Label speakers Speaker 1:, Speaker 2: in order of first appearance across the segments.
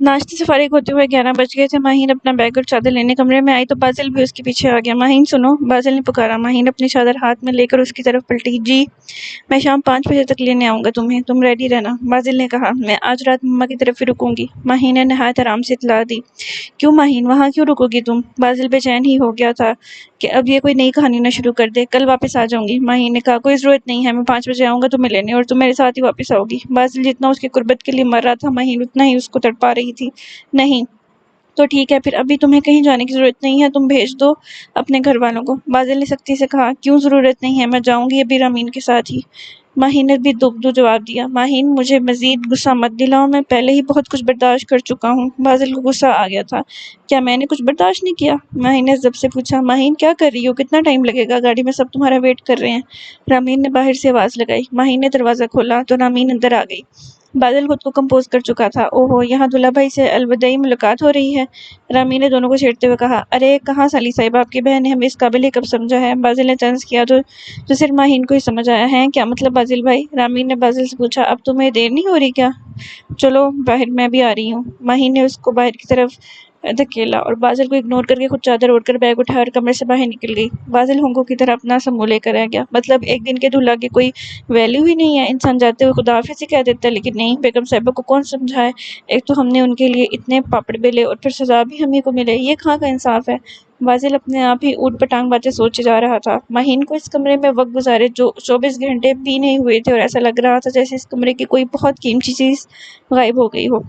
Speaker 1: नाश्ते से फारिग होते हुए 11 बज गए थे। माहीन अपना बैग और चादर लेने कमरे में आई तो बाजिल भी उसके पीछे आ गया। माहीन सुनो, बाजिल ने पुकारा। माहीन अपनी चादर हाथ में लेकर उसकी तरफ पलटी। जी, मैं शाम 5 बजे तक लेने आऊंगा तुम्हें, तुम रेडी रहना, बाजिल ने कहा। मैं आज रात मम्मा की तरफ ही रुकूंगी, माहीन ने नहायत आराम से इतला दी। क्यों माहीन, वहाँ क्यों रुकोगी तुम? बाजिल बेचैन ही हो गया था कि अब ये कोई नई कहानी न शुरू कर दे। कल वापस आ जाऊंगी, माहीन ने कहा। कोई जरूरत नहीं है, मैं 5 बजे आऊंगा तुम्हें लेने और तुम मेरे साथ ही वापस आओगी। बाजिल जितना उसकी कुर्बत के लिए मर रहा था, माहीन उतना ही उसको तड़पा रही थी। नहीं तो ठीक है, फिर अभी तुम्हें कहीं जाने की जरूरत नहीं है, तुम भेज दो अपने घर वालों को, बाजिल ने सख्ती से कहा। क्यों जरूरत नहीं है, मैं जाऊंगी अभी रामीन के साथ ही, माहीन ने भी दुबदू जवाब दिया। माहीन, मुझे मजीद गुस्सा मत दिलाओ, मैं पहले ही बहुत कुछ बर्दाश्त कर चुका हूँ। बाजिल को गुस्सा आ गया था। क्या मैंने कुछ बर्दाश्त नहीं किया? माहीन ने जब से पूछा। माहीन, क्या कर रही हो, कितना टाइम लगेगा, गाड़ी में सब तुम्हारा वेट कर रहे हैं। रामीन ने बाहर से आवाज लगाई। माहीन ने दरवाजा खोला तो रामीन अंदर आ गई। बादल खुद को कंपोज कर चुका था। ओहो, यहाँ दुल्हा भाई से अलविदाई मुलाकात हो रही है, रामी ने दोनों को छेड़ते हुए कहा। अरे कहाँ साली साहिब, आपकी बहन ने हमें इस काबिल ही कब समझा है? बाजिल ने तंज किया तो सिर्फ माहीन को ही समझ आया है। क्या मतलब बाजिल भाई? रामी ने बाजिल से पूछा। अब तुम्हें देर नहीं हो रही क्या? चलो बाहर, मैं भी आ रही हूँ, माहीन ने उसको बाहर की तरफ धकेला और बाजिल को इग्नोर करके खुद चादर ओढ़कर बैग उठाया और कमरे से बाहर निकल गई। बाजिल होंको की तरह अपना सा मुंह लेकर रह गया। मतलब एक दिन के दूल्हा की कोई वैल्यू ही नहीं है? इंसान जाते हुए खुदा हाफिज ही कह देता है, लेकिन नहीं, बेगम साहिबा को कौन समझाए? एक तो हमने उनके लिए इतने पापड़ बेले और फिर सजा भी हमें को मिले, ये कहाँ का इंसाफ है? बाजिल अपने आप ही ऊट पटांग बातें सोचे जा रहा था। माहीन को इस कमरे में वक्त गुजारे जो 24 घंटे भी नहीं हुए थे और ऐसा लग रहा था जैसे इस कमरे की कोई बहुत कीमती चीज गायब हो गई हो।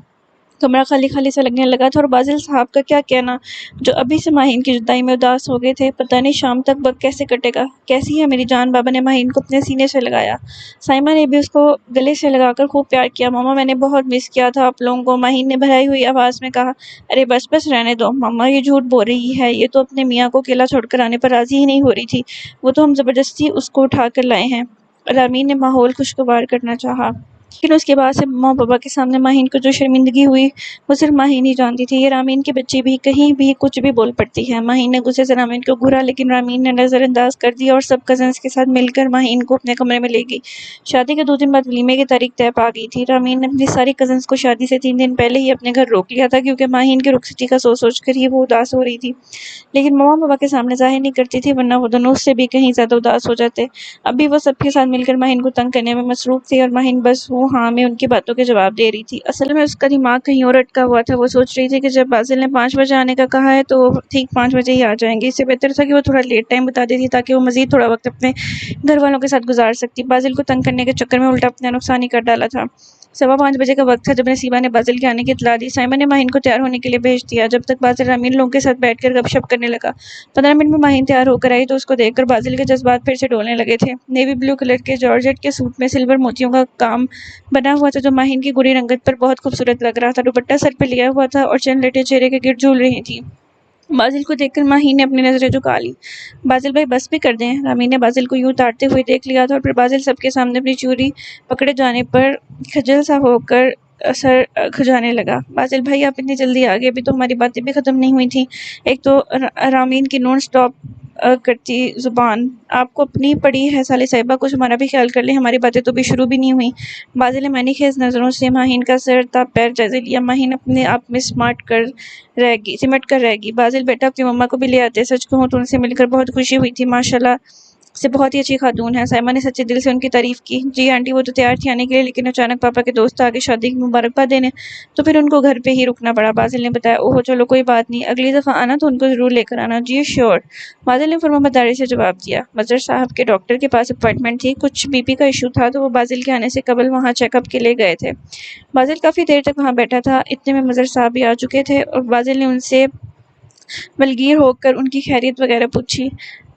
Speaker 1: कमरा खाली खाली सा लगने लगा था और बाजिल साहब का क्या कहना, जो अभी से माहीन की जुदाई में उदास हो गए थे। पता नहीं शाम तक वक्त कैसे कटेगा। कैसी है मेरी जान, बाबा ने माहीन को अपने सीने से लगाया। साइमा ने भी उसको गले से लगाकर खूब प्यार किया। मामा, मैंने बहुत मिस किया था आप लोगों को, माहीन ने भराई हुई आवाज में कहा। अरे बस बस रहने दो मम्मा, ये झूठ बोल रही है, ये तो अपने मियाँ को अकेला छोड़कर आने पर राजी ही नहीं हो रही थी, वो तो हम जबरदस्ती उसको उठा कर लाए हैं। रामीन ने माहौल खुशगवार करना चाहा, लेकिन उसके बाद से मम्मा पापा के सामने माहीन को जो शर्मिंदगी हुई वो सिर्फ माहीन ही जानती थी। ये रामीन की बच्ची भी कहीं भी कुछ भी बोल पड़ती है। माहीन ने गुस्से से रामीन को घूरा, लेकिन रामीन ने नजरअंदाज कर दिया और सब कजन्स के साथ मिलकर माहीन को अपने कमरे में ले गई। शादी के 2 दिन बाद वलीमे की तारीख तय पा गई थी। रामीन ने अपनी सारी कजन्स को शादी से 3 दिन पहले ही अपने घर रोक लिया था, क्योंकि माहीन की रुखसती का सोच सोच कर ही वो उदास हो रही थी। लेकिन मम्मा पापा के सामने जाहिर नहीं करती थी, वरना वो दोनों उससे भी कहीं ज्यादा उदास हो जाते। अभी वो सबके साथ मिलकर माहीन को तंग करने में मसरूफ थी और माहीन बस वो हाँ में उनकी बातों के जवाब दे रही थी। असल में उसका दिमाग कहीं और अटका हुआ था। वो सोच रही थी कि जब बाजिल ने 5 बजे आने का कहा है तो वो ठीक 5 बजे ही आ जाएंगे। इससे बेहतर था कि वो थोड़ा लेट टाइम बता देती, ताकि वो मजीद थोड़ा वक्त अपने घर वालों के साथ गुजार सकती। बाजिल को तंग करने के चक्कर में उल्टा अपना नुकसान ही कर डाला था। 5:15 का वक्त था जब नसीबा ने बाजिल के आने की इतला दी। साइमा ने माहीन को तैयार होने के लिए भेज दिया। जब तक बाजिल रामीन लोगों के साथ बैठकर गपशप करने लगा, 15 मिनट में माहीन तैयार होकर आई तो उसको देखकर बाजिल के जज्बात फिर से डोलने लगे थे। नेवी ब्लू कलर के जॉर्जेट के सूट में सिल्वर मोतियों का काम बना हुआ था, जो माहीन की गोरी रंगत पर बहुत खूबसूरत लग रहा था। दुपट्टा सर पे लिया हुआ था और चंद लटे चेहरे के गिर्द झूल रही थी। बाजिल को देखकर माहीन ने अपनी नजरें झुका ली। बाजिल भाई, बस भी कर दें। रामीन ने बाजिल को यूं ताड़ते हुए देख लिया था और फिर बाजिल सबके सामने अपनी चूड़ी पकड़े जाने पर खजल सा होकर सर खुजाने लगा। बाजिल भाई, आप इतनी जल्दी आ गए, अभी तो हमारी बातें भी खत्म नहीं हुई थी। एक तो रामीन की नॉन स्टॉप करती जुबान, आपको अपनी पड़ी है साले साहिबा, कुछ हमारा भी ख्याल कर ले, हमारी बातें तो भी शुरू भी नहीं हुई। बाजिल ने मैंने खेज नजरों से माहीन का सर ताप पैर जायजे लिया। माहीन अपने आप में सिमट कर रहेगी। बाजिल बेटा, अपनी मम्मा को भी ले आते, सच कहूँ तो उनसे मिलकर बहुत खुशी हुई थी, माशाल्लाह से बहुत ही अच्छी खातून है। साइमा ने सच्चे दिल से उनकी तारीफ की। जी आंटी, वो तो तैयार थी आने के लिए, लेकिन अचानक पापा के दोस्त आगे शादी की मुबारकबाद देने, तो फिर उनको घर पे ही रुकना पड़ा। बाजिल ने बताया। ओहो चलो कोई बात नहीं, अगली दफा आना तो उनको जरूर लेकर आना। जी श्योर, बाजिल ने फर्माबरदारी से जवाब दिया। मजर साहब के डॉक्टर के पास अपॉइंटमेंट थी, कुछ बीपी का इशू था, तो वो बाजिल के आने से कबल वहाँ चेकअप के लिए गए थे। बाजिल काफी देर तक वहाँ बैठा था, इतने में मजर साहब भी आ चुके थे और बाजिल ने उनसे बलगीर होकर उनकी खैरियत वगैरह पूछी।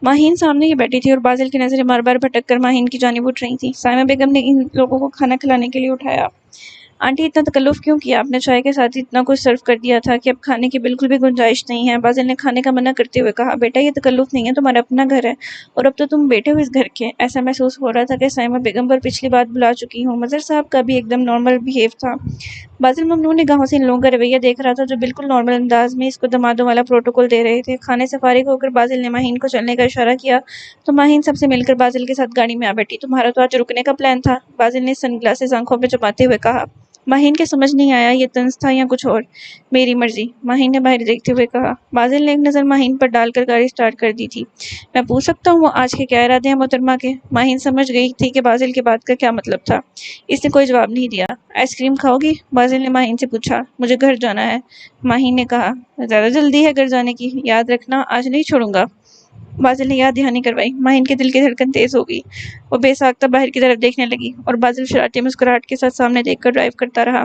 Speaker 1: माहीन सामने ही बैठी थी और बाजिल की नजरें बार बार भटक कर माहीन की जानिब उठ रही थी। साइमा बेगम ने इन लोगों को खाना खिलाने के लिए उठाया। आंटी, इतना तकल्लुफ क्यों किया आपने? चाय के साथ ही इतना कुछ सर्व कर दिया था कि अब खाने की बिल्कुल भी गुंजाइश नहीं है, बाजिल ने खाने का मना करते हुए कहा। बेटा, ये तकल्लुफ नहीं है, तुम्हारा अपना घर है और अब तो तुम बैठे हो इस घर के। ऐसा महसूस हो रहा था कि साइमा बेगम पर पिछली बात बुला चुकी हूँ। मजर साहब का भी एकदम नॉर्मल बिहेव था। बाजिल ममनून निगाहों से इन लोगों का रवैया देख रहा था, जो बिल्कुल नॉर्मल अंदाज में इसको दमादों वाला प्रोटोकॉल दे रहे थे। खाने से फारिग होकर बाजिल ने माहीन को चलने का इशारा किया तो माहीन सबसे मिलकर बाजिल के साथ गाड़ी में आ बैठी। तुम्हारा तो आज रुकने का प्लान था, बाजिल ने सनग्लासेस आंखों में जमाते हुए कहा। माहीन के समझ नहीं आया ये तंज था या कुछ और। मेरी मर्जी, माहीन ने बाहर देखते हुए कहा। बाजिल ने एक नज़र माहीन पर डालकर गाड़ी स्टार्ट कर दी थी। मैं पूछ सकता हूँ आज के क्या इरादे हैं मोहतरमा के? माहीन समझ गई थी कि बाजिल की बात का क्या मतलब था। इसने कोई जवाब नहीं दिया। आइसक्रीम खाओगी? बाजिल ने माहीन से पूछा। मुझे घर जाना है, माहीन ने कहा। ज़्यादा जल्दी है घर जाने की, याद रखना आज नहीं छोड़ूंगा। बाजिल ने याद दहानी करवाई। माहीन के दिल की धड़कन तेज हो गई। वो बेसाख्ता बाहर की तरफ देखने लगी और बाजिल शरारती मुस्कुराहट के साथ सामने देखकर ड्राइव करता रहा।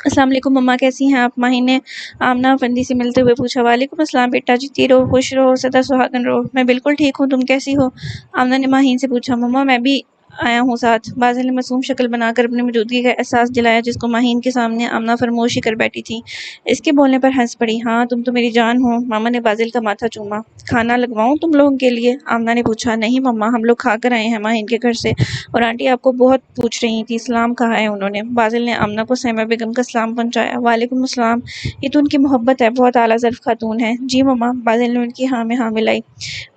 Speaker 1: अस्सलाम वालेकुम मम्मा, कैसी हैं आप? माहीन ने आमना फंदी से मिलते हुए पूछा। वालेकुम अस्सलाम बेटा, जीती रहो, खुश रहो, सदा सुहागन रहो। मैं बिल्कुल ठीक हूँ, तुम कैसी हो? आमना ने माहीन से पूछा। मम्मा मैं भी आया हूँ साथ। बाजिल ने मासूम शक्ल बनाकर अपनी मौजूदगी का एहसास दिलाया जिसको माहीन के सामने आमना फरमोशी कर बैठी थी। इसके बोलने पर हंस पड़ी। हाँ तुम तो मेरी जान हो। मामा ने बाजिल का माथा चूमा। खाना लगवाऊं तुम लोगों के लिए? आमना ने पूछा। नहीं मम्मा, हम लोग खा कर आए हैं माहीन के घर से, और आंटी आपको बहुत पूछ रही थी, सलाम कहा है उन्होंने। बाजिल ने आमना को सैमा बेगम का सलाम पहुंचाया। वालेकुम अस्सलाम, ये तो उनकी मोहब्बत है, बहुत आला ज़र्फ खातून है। जी मम्मा, बाजिल ने उनकी हाँ में हाँ मिलाई।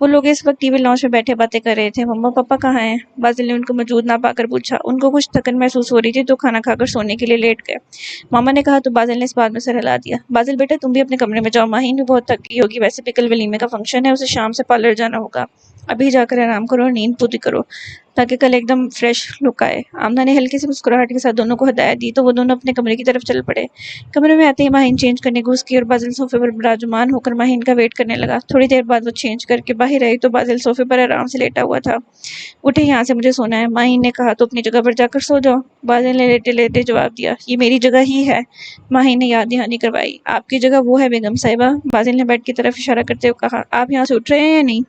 Speaker 1: वो लोग इस वक्त टीवी लॉन्च में बैठे बातें कर रहे थे। मम्मा पापा कहाँ हैं? बाजिल ने उनको मौजूद ना पाकर पूछा। उनको कुछ थकन महसूस हो रही थी तो खाना खाकर सोने के लिए लेट गए। मामा ने कहा तो बाजिल ने इस बात में सर हिला दिया। बाजिल बेटा तुम भी अपने कमरे में जाओ, माहीन भी बहुत थक गई होगी, वैसे भी कल वलीमे का फंक्शन है, उसे शाम से पार्लर जाना होगा। अभी जाकर आराम करो और नींद पूरी करो ताकि कल एकदम फ्रेश लुक आए। आमना ने हल्की सी मुस्कुराहट के साथ दोनों को हदायत दी तो वो दोनों अपने कमरे की तरफ चल पड़े। कमरे में आते ही माहीन चेंज करने घुस गई और बाजिल सोफे पर विराजमान होकर माहीन का वेट करने लगा। थोड़ी देर बाद वो चेंज करके बाहर आई तो बाजिल सोफे पर आराम से लेटा हुआ था। उठे, यहाँ से मुझे सोना है, माहीन ने कहा। तो अपनी जगह पर जाकर सो जाओ, बाजिल ने लेटे लेटे जवाब दिया। ये मेरी जगह ही है, माहीन ने याद दहानी करवाई। आपकी जगह वो है बेगम साहिबा, बाजिल ने बेड की तरफ इशारा करते हुए कहा। आप यहाँ से उठ रहे हैं या नहीं?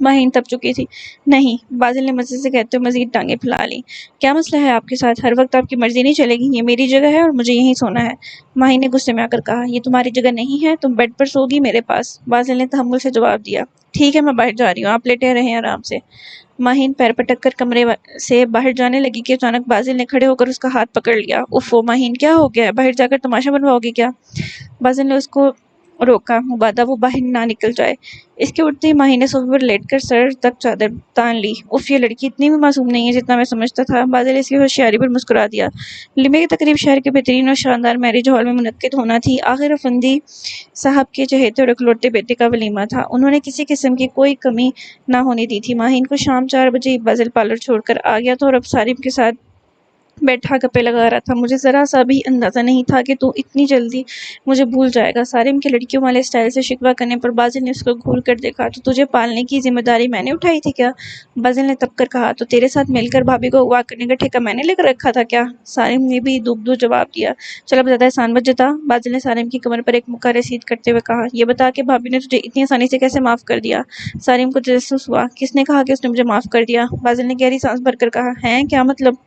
Speaker 1: माहीन तप चुकी थी। नहीं, बाजिल ने मजे से कहते हुए मजीद टांगे फैला ली। क्या मसला है आपके साथ? हर वक्त आपकी मर्जी नहीं चलेगी, ये मेरी जगह है और मुझे यहीं सोना है, माहीन ने गुस्से में आकर कहा। ये तुम्हारी जगह नहीं है, तुम बेड पर सोगी मेरे पास, बाजिल ने तहम्मुल से जवाब दिया। ठीक है मैं बाहर जा रही हूँ, आप लेटे रहें आराम से। माहीन पैर पटक कर से बाहर जाने लगी कि अचानक बाजिल ने खड़े होकर उसका हाथ पकड़ लिया। उफ़ो माहीन, क्या हो गया है? बाहर जाकर तमाशा बनवाओगी क्या? बाजिल ने उसको रोका, मुबादा वो बाहर ना निकल जाए। इसके उठते ही माही ने सोफे पर लेटकर सर तक चादर तान ली। उफ, ये लड़की इतनी भी मासूम नहीं है जितना मैं समझता था। बादल इसकी होशियारी पर मुस्कुरा दिया। लिमे की तकरीब शहर के बेहतरीन और शानदार मैरिज हॉल में मुनक्किद होना थी। आखिर अफंदी साहब के चहेते और इकलौते बेटे का वलीमा था। उन्होंने किसी किस्म की कोई कमी ना होने दी थी। माहीन को शाम 4 बजे बादल पार्लर छोड़कर आ गया था और अब सारिम के साथ बैठा गप्पे लगा रहा था। मुझे ज़रा सा भी अंदाज़ा नहीं था कि तू इतनी जल्दी मुझे भूल जाएगा। सारिम के लड़कियों वाले स्टाइल से शिकवा करने पर बाजिल ने उसको घूर कर देखा। तो तुझे पालने की जिम्मेदारी मैंने उठाई थी क्या? बाजिल ने तब कर कहा। तो तेरे साथ मिलकर भाभी को अगवा करने का ठेका मैंने लेकर रखा था क्या? सारिम ने भी दुबदू जवाब दिया। चल अब ज़्यादा एहसान मत जता, बाजिल ने सारिम की कमर पर एक मुक्का रसीद करते हुए कहा। ये बता कि भाभी ने तुझे इतनी आसानी से कैसे माफ़ कर दिया? सारिम को तजस्सुस हुआ। किसने कहा कि उसने मुझे माफ़ कर दिया? बाजिल ने गहरी सांस भरकर कहा। है क्या मतलब?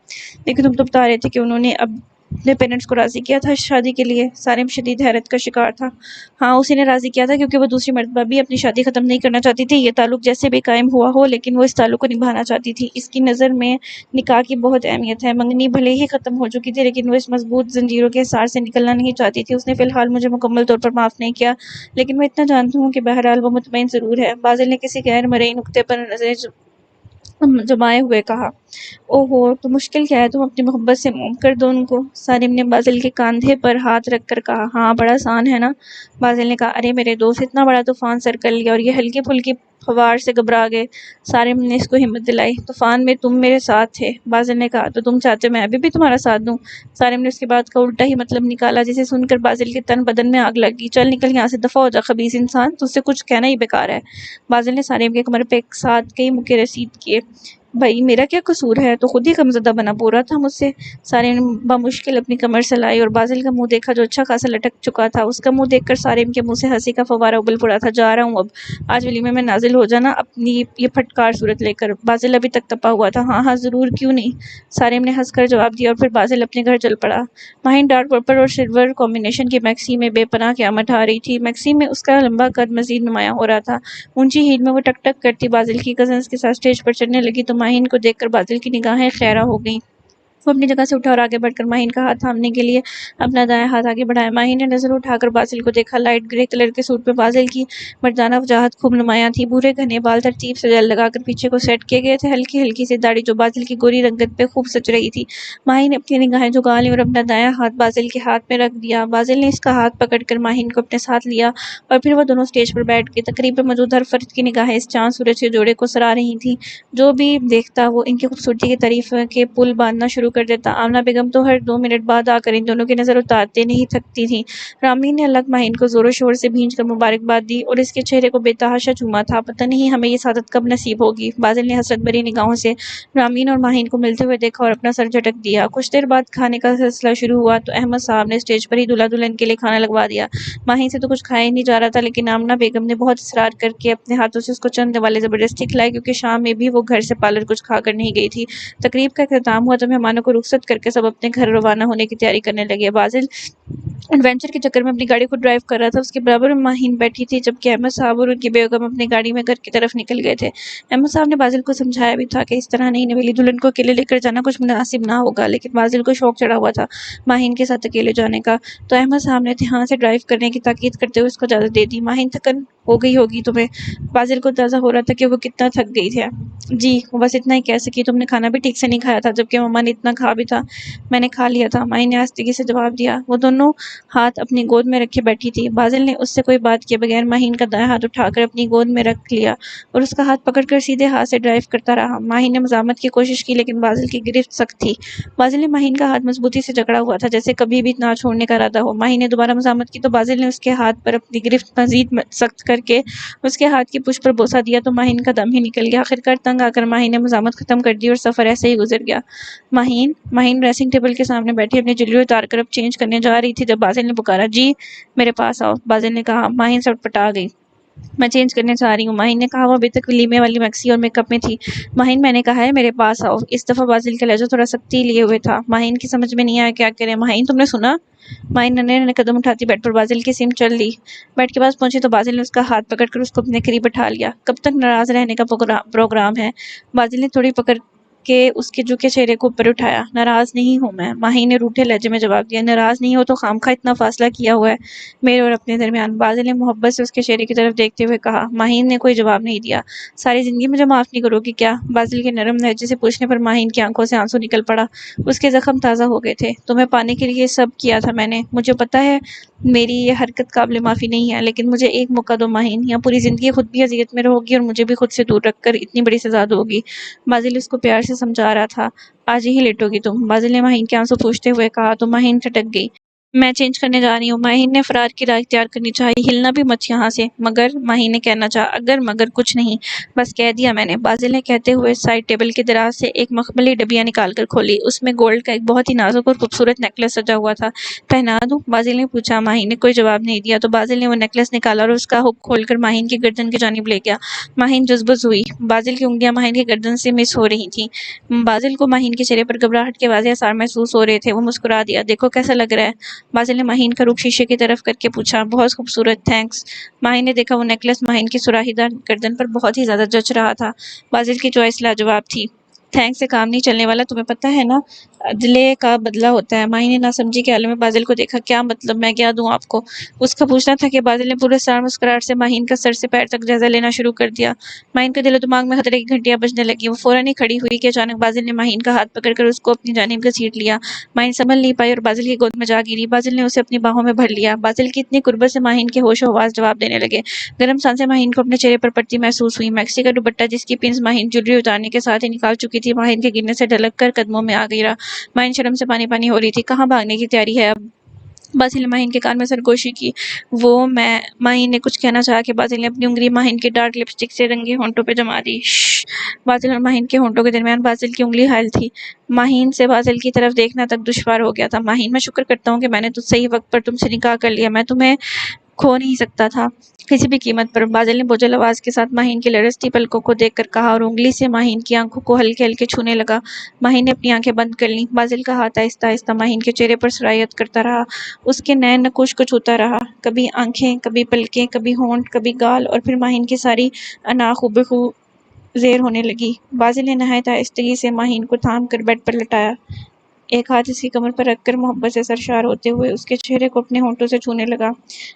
Speaker 1: लेकिन तुम तो बता रहे थे कि उन्होंने अपने पेरेंट्स को राज़ी किया था शादी के लिए। सारिम शदीद हैरत का शिकार था। हाँ, उसी ने राज़ी किया था क्योंकि वो दूसरी मर्तबा भी अपनी शादी ख़त्म नहीं करना चाहती थी। ये ताल्लुक जैसे भी कायम हुआ हो, लेकिन वो इस ताल्लुक को निभाना चाहती थी। इसकी नज़र में निकाह की बहुत अहमियत है। मंगनी भले ही ख़त्म हो चुकी थी, लेकिन वो इस मजबूत जंजीरों के सार से निकलना नहीं चाहती थी। उसने फ़िलहाल मुझे मुकम्मल तौर पर माफ़ नहीं किया, लेकिन मैं इतना जानती हूँ कि बहरहाल वो मुतमईन ज़रूर है। बाजिल ने किसी गैर मरई नुक्ते पर नज़रें जमाए हुए कहा। ओहो, तो मुश्किल क्या है? तुम अपनी मोहब्बत से मोम कर दो उनको। सारिम ने बाजिल के कंधे पर हाथ रख कर कहा। हाँ, बड़ा आसान है ना? बाजिल ने कहा। अरे मेरे दोस्त, इतना बड़ा तूफान सर कर लिया और ये हल्की फुल्की फवार से घबरा गए। सारिम ने इसको हिम्मत दिलाई। तूफान में तुम मेरे साथ थे, बाजिल ने कहा। तो तुम चाहते मैं अभी भी तुम्हारा साथ दूं? सारिम ने उसकी बात का उल्टा ही मतलब निकाला, जिसे सुनकर बाजिल के तन बदन में आग लग गई। चल निकल यहाँ से, दफा हो जा खबीस इंसान, तुझसे कुछ कहना ही बेकार है। बाजिल ने सारिम के कमर पे एक साथ कई मुक्के रसीद किए। भाई मेरा क्या कसूर है? तो खुद ही कमज़दा बना पूरा था मुझसे। सारिम ने बमुश्किल अपनी कमर सलाई और बाजिल का मुंह देखा जो अच्छा खासा लटक चुका था। उसका मुंह देखकर सारिम के मुंह से हंसी का फवारा उबल पड़ा था। जा रहा हूँ अब, आज वलीमे में नाजिल हो जाना अपनी ये फटकार सूरत लेकर। बाजिल अभी तक तपा हुआ था। हाँ हाँ ज़रूर, क्यों नहीं, सारिम ने हंसकर जवाब दिया और फिर बाजिल अपने घर चल पड़ा। माहिन डार्क पर्पल और सिल्वर कॉम्बिनेशन की मैक्सी में बेपनाह क़यामत ढा रही थी। मैक्सी में उसका लंबा कद मजीद नुमायां हो रहा था। ऊंची हील में वो टक टक करती बाजिल की कजन्स के साथ स्टेज पर चढ़ने लगी तो माहिन को देखकर बाजिल की निगाहें खैरा हो गईं। وہ اپنی جگہ سے اٹھا اور آگے بڑھ کر ماہین کا ہاتھ تھامنے کے لیے اپنا دایاں ہاتھ آگے بڑھایا۔ ماہین نے نظر اٹھا کر باسل کو دیکھا۔ لائٹ گرے کلر کے سوٹ پہ باسل کی مردانہ وجاہت خوب نمایاں تھی۔ بھورے گھنے بال ترتیب سے جیل لگا کر پیچھے کو سیٹ کیے گئے تھے۔ ہلکی ہلکی سی داڑھی جو باسل کی گوری رنگت پہ خوب سج رہی تھی۔ ماہین نے اپنی نگاہیں جھکا لیں اور اپنا دایاں ہاتھ باسل کے ہاتھ میں رکھ دیا۔ باسل نے اس کا ہاتھ پکڑ کر ماہین کو اپنے ساتھ لیا اور پھر وہ دونوں اسٹیج پر بیٹھ گئے۔ تقریب پہ موجود ہر فرد کی نگاہیں اس چاند سورج کے جوڑے کو سراہ رہی تھیں۔ جو بھی دیکھتا وہ ان کی خوبصورتی کی تعریف کے پل باندھنا شروع کر دیتا۔ آمنہ بیگم تو ہر 2 منٹ بعد آ کر ان دونوں کی نظر اتارتے نہیں تھکتی تھیں۔ رامین نے الگ ماہین کو زور و شور سے بھینچ کر مبارکباد دی اور اس کے چہرے کو بے تحاشا چوما تھا۔ پتہ نہیں ہمیں یہ سعادت کب نصیب ہوگی۔ باسل نے حسرت بھری نگاہوں سے رامین اور ماہین کو ملتے ہوئے دیکھا اور اپنا سر جھٹک دیا۔ کچھ دیر بعد کھانے کا سلسلہ شروع ہوا تو احمد صاحب نے اسٹیج پر ہی دولہا دلہن کے لیے کھانا لگوا دیا۔ ماہین سے تو کچھ کھایا ہی نہیں جا رہا تھا، لیکن آمنہ بیگم نے بہت اصرار کر کے اپنے ہاتھوں سے اس کو چند نوالے زبردستی کھلائے، کیونکہ شام میں بھی وہ گھر سے پارلر کچھ کھا کر نہیں گئی تھی۔ تقریب کا اختتام ہوا تو مہمانوں کو رخصت کر کے سب اپنے گھر روانہ ہونے کی تیاری کرنے لگے۔ باسل ایڈونچر کے چکر میں اپنی گاڑی کو ڈرائیو کر رہا تھا۔ اس کے برابر میں ماہین بیٹھی تھی، جبکہ احمد صاحب اور ان کی بیگم اپنی گاڑی میں گھر کی طرف نکل گئے تھے۔ احمد صاحب نے باسل کو سمجھایا بھی تھا کہ اس طرح نئی نویلی دلہن کو اکیلے لے کر جانا کچھ مناسب نہ ہوگا، لیکن باسل کو شوق چڑھا ہوا تھا ماہین کے ساتھ اکیلے جانے کا، تو احمد صاحب نے دھیان سے ڈرائیو کرنے کی تاکید کرتے ہوئے اس کو اجازت دے دی۔ ماہین تھکن ہو گئی ہوگی تمہیں؟ باسل کو اندازہ ہو رہا تھا کہ وہ کتنا تھک گئی ہے۔ جی، وہ بس اتنا ہی کہہ سکی۔ تم نے کھانا بھی ٹھیک سے نہیں کھایا تھا، جبکہ مما نے اتنا کہا بھی تھا۔ میں نے کھا لیا تھا، ماہین نے آہستگی سے جواب دیا۔ وہ دونوں ہاتھ اپنی گود میں رکھے بیٹھی تھی۔ باسل نے اس سے کوئی بات کیے بغیر ماہین کا دایاں ہاتھ اٹھا کر اپنی گود میں رکھ لیا اور اس کا ہاتھ پکڑ کر سیدھے ہاتھ سے ڈرائیو کرتا رہا۔ ماہین نے مزاحمت کی کوشش کی، لیکن باسل کی گرفت سخت تھی۔ باسل نے ماہین کا ہاتھ مضبوطی سے جکڑا ہوا تھا، جیسے کبھی بھی نہ چھوڑنے کا ارادہ ہو۔ ماہین نے دوبارہ مزاحمت کی تو باسل نے اس کے ہاتھ پر اپنی گرفت مزید سخت کر کے اس کے ہاتھ کی پشت پر بوسہ دیا تو ماہین کا دم ہی نکل گیا۔ آخرکار تنگ آ کر ماہین نے مزاحمت ختم کر دی اور سفر ایسے ہی گزر گیا۔ ماہین ڈریسنگ ٹیبل کے سامنے بیٹھی اپنی جویلری اتار کر اب چینج کرنے جا رہی تھی جب باسل نے پکارا، جی میرے پاس آؤ۔ باسل نے کہا۔ ماہین سٹپٹا گئی۔ میں چینج کرنے جا رہی ہوں۔ ماہین نے کہا۔ وہ ابھی تک ولیمے والی میکسی اور میک اپ میں تھی۔ ماہین، میں نے کہا ہے میرے پاس آؤ۔ اس دفعہ باسل کا لہجہ تھوڑا سختی لیے ہوئے تھا۔ ماہین کی سمجھ میں نہیں آیا کیا کرے۔ ماہین، تم نے سنا؟ ماہین ننھے ننھے قدم اٹھاتی بیڈ پر باسل کی سمت چل دی۔ بیڈ کے پاس پہنچی تو باسل نے اس کا ہاتھ پکڑ کر اس کو اپنے قریب بٹھا لیا۔ کب تک ناراض رہنے کا پروگرام ہے؟ باسل نے تھوڑی پکڑ کے اس کے جھکے چہرے کو اوپر اٹھایا۔ ناراض نہیں ہوں میں، ماہین نے روٹھے لہجے میں جواب دیا۔ ناراض نہیں ہو تو خامخواہ اتنا فاصلہ کیا ہوا ہے میرے اور اپنے درمیان؟ باسل نے محبت سے اس کے چہرے کی طرف دیکھتے ہوئے کہا۔ ماہین نے کوئی جواب نہیں دیا۔ ساری زندگی مجھے معاف نہیں کرو گی کیا؟ باسل کے نرم لہجے سے پوچھنے پر ماہین کی آنکھوں سے آنسو نکل پڑا۔ اس کے زخم تازہ ہو گئے تھے۔ تمہیں پانے کے لیے سب کیا تھا میں نے۔ مجھے پتا ہے میری یہ حرکت قابل معافی نہیں ہے، لیکن مجھے ایک موقع دو ماہین، یا پوری زندگی خود بھی اذیت میں رہو گی اور مجھے بھی خود سے دور رکھ کر اتنی بڑی سزا دو گی۔ باسل اس کو پیار سے سمجھا رہا تھا۔ آج ہی لیٹو گی تم؟ باسل نے ماہین کے آنسو پوچھتے ہوئے کہا تو ماہین ٹھٹک گئی۔ میں چینج کرنے جا رہی ہوں۔ ماہین نے فرار کی راہ اختیار کرنی چاہی۔ ہلنا بھی مت یہاں سے۔ مگر، ماہین نے کہنا چاہا۔ اگر مگر کچھ نہیں، بس کہہ دیا میں نے، باسل نے کہتے ہوئے سائڈ ٹیبل کے دراز سے ایک مخملی ڈبیا نکال کر کھولی۔ اس میں گولڈ کا ایک بہت ہی نازک اور خوبصورت نیکلس سجا ہوا تھا۔ پہنا دوں؟ باسل نے پوچھا۔ ماہین نے کوئی جواب نہیں دیا تو باسل نے وہ نیکلس نکالا اور اس کا ہک کھول کر ماہین کی گردن کی جانب لے گیا۔ ماہین جزبز ہوئی۔ باسل کی انگلیاں ماہین کی گردن سے مس ہو رہی تھیں۔ باسل کو ماہین کے چہرے پر گھبراہٹ کے واضح آثار محسوس ہو رہے تھے۔ وہ مسکرا دیا۔ دیکھو کیسا لگ رہا ہے؟ باسل نے ماہین کا رخ شیشے کی طرف کر کے پوچھا۔ بہت خوبصورت، تھینکس۔ ماہین نے دیکھا وہ نیکلس ماہین کی سراہی دار گردن پر بہت ہی زیادہ جچ رہا تھا۔ باسل کی چوائس لاجواب تھی۔ تھینکس سے کام نہیں چلنے والا، تمہیں پتہ ہے نا، عدلے کا بدلہ ہوتا ہے۔ ماہین نے ناسمجھی کے عالم میں باسل کو دیکھا۔ کیا مطلب؟ میں کیا دوں آپ کو؟ اس کا پوچھنا تھا کہ باسل نے پورے سار مسکراہٹ سے ماہین کا سر سے پیر تک جائزہ لینا شروع کر دیا۔ ماہین کے دل و دماغ میں خطرے کی گھنٹیاں بجنے لگیں۔ وہ فوراً ہی کھڑی ہوئی کہ اچانک باسل نے ماہین کا ہاتھ پکڑ کر اس کو اپنی جانب گھسیٹ لیا۔ ماہین سنبھل نہیں پائی اور باسل کی گود میں جا گری۔ باسل نے اسے اپنی باہوں میں بھر لیا۔ باسل کی اتنی قربت سے ماہین کے ہوش و حواس جواب دینے لگے۔ گرم سانسیں ماہین کو اپنے چہرے پر پڑتی محسوس ہوئی۔ میکسی کا دوپٹہ جس کی پنز ماہین جویلری اتارنے کے ساتھ ہی نکال چکی تھی، ماہین کے گرنے سے ڈھلک کر قدموں میں آ گرا۔ ماہین شرم سے پانی پانی ہو رہی تھی۔ کہاں بھاگنے کی تیاری ہے اب؟ باسل نے ماہین کے کان میں سرگوشی کی۔ ماہین نے کچھ کہنا چاہا کہ باسل نے اپنی انگلی ماہین کی ڈارک لپسٹک سے رنگے ہونٹوں پہ جما دی۔ شش! باسل اور ماہین کے ہونٹوں کے درمیان باسل کی انگلی حائل تھی۔ ماہین سے باسل کی طرف دیکھنا تک دشوار ہو گیا تھا۔ ماہین، میں شکر کرتا ہوں کہ میں نے صحیح وقت پر تم سے نکاح کر لیا۔ میں تمہیں کھو نہیں سکتا تھا کسی بھی قیمت پر۔ باسل نے بوجھل آواز کے ساتھ ماہین کی لرزتی پلکوں کو دیکھ کر کہا اور انگلی سے ماہین کی آنکھوں کو ہلکے ہلکے چھونے لگا۔ ماہین نے اپنی آنکھیں بند کر لیں۔ باسل کا ہاتھ آہستہ آہستہ ماہین کے چہرے پر سرایت کرتا رہا، اس کے نئے نقوش کو چھوتا رہا، کبھی آنکھیں، کبھی پلکیں، کبھی ہونٹ، کبھی گال، اور پھر ماہین کی ساری انا خوبو زیر ہونے لگی۔ باسل نے نہایت آہستگی سے ماہین کو تھام کر بیڈ پر لٹایا۔ ایک ہاتھ اس کی کمر پر رکھ کر محبت سے سرشار ہوتے ہوئے اس کے چہرے کو اپنے ہونٹوں سے چھونے لگا۔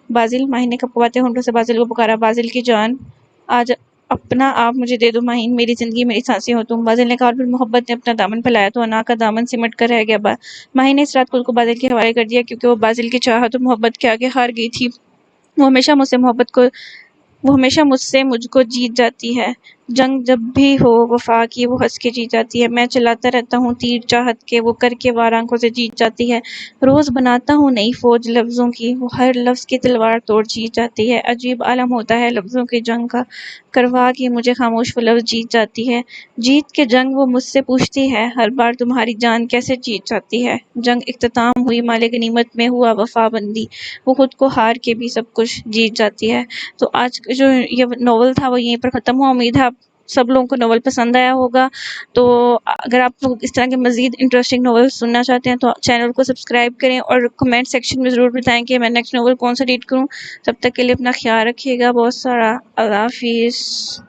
Speaker 1: بازل، ماہین نے کپواتے ہونٹوں سے بازل کو پکارا۔ بازل کی جان، آج اپنا آپ مجھے دے دو ماہین، میری زندگی میری سانسیں ہو تم۔ بازل نے کہا اور پھر محبت نے اپنا دامن پھیلایا تو انا کا دامن سمٹ کر رہ گیا۔ ماہین نے اس رات کو بازل کے حوالے کر دیا کیونکہ وہ بازل کی چاہت اور محبت کے آگے ہار گئی تھی۔ وہ ہمیشہ مجھ سے مجھ کو جیت جاتی ہے۔ جنگ جب بھی ہو وفا کی وہ ہنس کے جیت جاتی ہے۔ میں چلاتا رہتا ہوں تیر چاہت کے، وہ کر کے وار آنکھوں سے جیت جاتی ہے۔ روز بناتا ہوں نئی فوج لفظوں کی، وہ ہر لفظ کی تلوار توڑ جیت جاتی ہے۔ عجیب عالم ہوتا ہے لفظوں کی جنگ کا، کروا کے مجھے خاموش وہ لفظ جیت جاتی ہے۔ جیت کے جنگ وہ مجھ سے پوچھتی ہے ہر بار تمہاری جان کیسے جیت جاتی ہے۔ جنگ اختتام ہوئی، مال غنیمت میں ہوا وفا بندی، وہ خود کو ہار کے بھی سب کچھ جیت جاتی ہے۔ تو آج جو یہ ناول تھا وہ یہیں پر ختم ہوا۔ امید ہے آپ سب لوگوں کو ناول پسند آیا ہوگا۔ تو اگر آپ لوگ اس طرح کے مزید انٹرسٹنگ ناول سننا چاہتے ہیں تو چینل کو سبسکرائب کریں اور کمنٹ سیکشن میں ضرور بتائیں کہ میں نیکسٹ ناول کون سا ریڈ کروں۔ تب تک کے لیے اپنا خیال رکھیے گا بہت سارا۔ اللہ حافظ۔